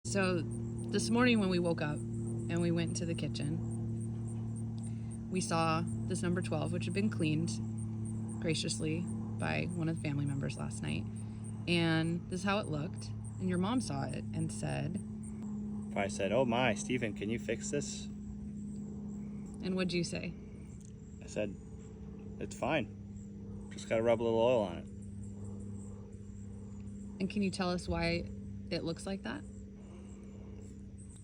So this morning when we woke up and we went into the kitchen, we saw this number 12, which had been cleaned graciously by one of the family members last night. And this is how it looked. And your mom saw it and said... I said, "Oh my, Stephen, can you fix this?" And what'd you say? I said, "It's fine. Just gotta rub a little oil on it." And can you tell us why it looks like that?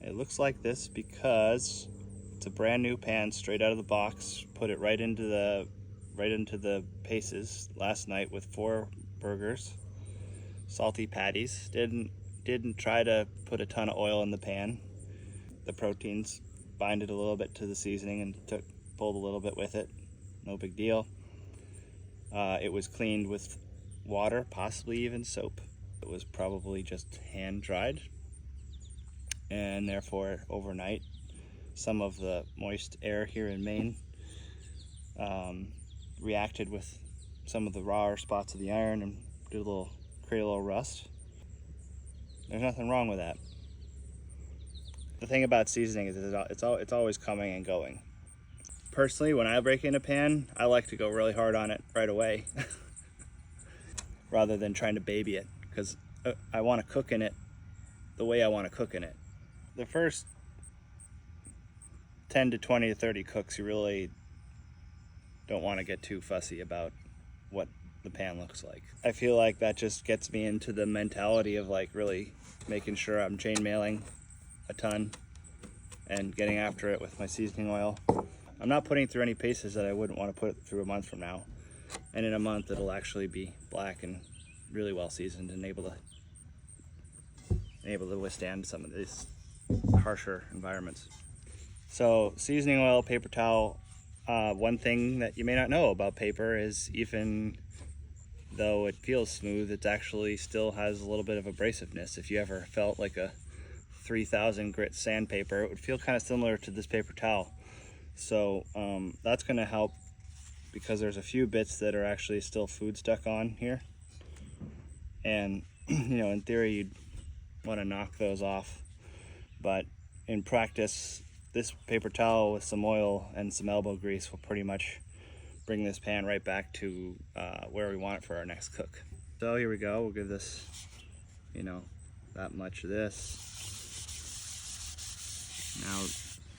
It looks like this because it's a brand new pan straight out of the box. Put it right into the paces last night with 4 burgers, salty patties. Didn't try to put a ton of oil in the pan. The proteins binded a little bit to the seasoning and pulled a little bit with it. No big deal. It was cleaned with water, possibly even soap. It was probably just hand dried, and therefore overnight some of the moist air here in Maine reacted with some of the rawer spots of the iron and create a little rust. There's nothing wrong with that. The thing about seasoning is it's always coming and going. Personally, when I break in a pan, I like to go really hard on it right away rather than trying to baby it, because I want to cook in it the way I want to cook in it. The first 10 to 20 to 30 cooks, you really don't want to get too fussy about what the pan looks like. I feel like that just gets me into the mentality of like really making sure I'm chain mailing a ton and getting after it with my seasoning oil. I'm not putting through any paces that I wouldn't want to put through a month from now. And in a month it'll actually be black and really well seasoned and able to withstand some of these harsher environments. So seasoning oil, paper towel. One thing that you may not know about paper is even though it feels smooth, it actually still has a little bit of abrasiveness. If you ever felt like a 3000 grit sandpaper, it would feel kind of similar to this paper towel. So that's going to help, because there's a few bits that are actually still food stuck on here. And in theory you'd want to knock those off, but in practice this paper towel with some oil and some elbow grease will pretty much bring this pan right back to where we want it for our next cook. So here we go. We'll give this that much of this.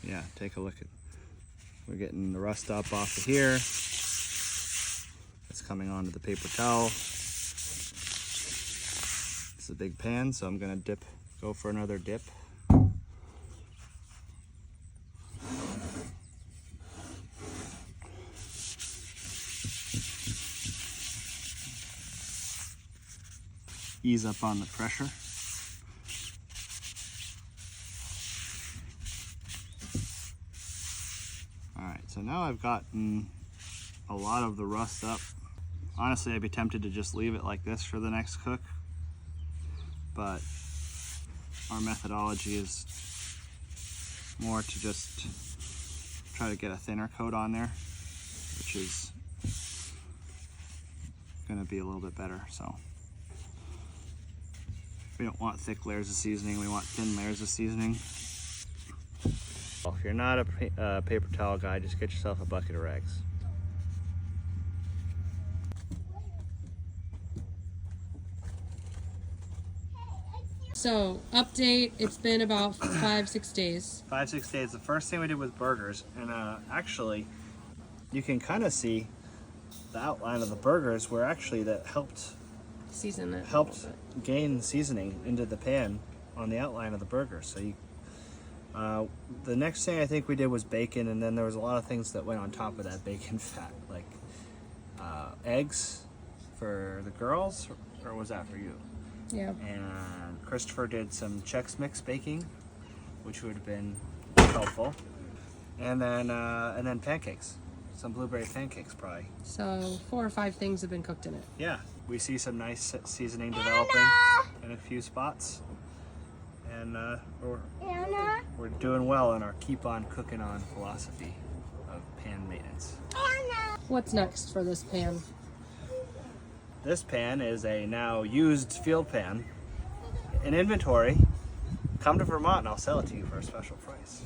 Now take a look at, we're getting the rust up off of here. It's coming onto the paper towel. It's a big pan, so I'm gonna go for another dip. Ease up on the pressure. All right, so now I've gotten a lot of the rust up. Honestly, I'd be tempted to just leave it like this for the next cook, but our methodology is more to just try to get a thinner coat on there, which is going to be a little bit better. So we don't want thick layers of seasoning, we want thin layers of seasoning. If you're not a paper towel guy, just get yourself a bucket of rags. So, update, it's been about 5-6 days. 5-6 days. The first thing we did was burgers, and actually you can kind of see the outline of the burgers where actually that helped Season it. gain seasoning into the pan on the outline of the burger. So the next thing I think we did was bacon, and then there was a lot of things that went on top of that bacon fat, like eggs for the girls, or was that for you? Yeah. And Christopher did some Chex Mix baking, which would have been helpful. And then pancakes, some blueberry pancakes probably. So 4 or 5 things have been cooked in it. Yeah, we see some nice seasoning developing in a few spots, and we're doing well in our keep on cooking on philosophy of pan maintenance. What's next for this pan? This pan is a now used field pan. In inventory, Come to Vermont and I'll sell it to you for a special price.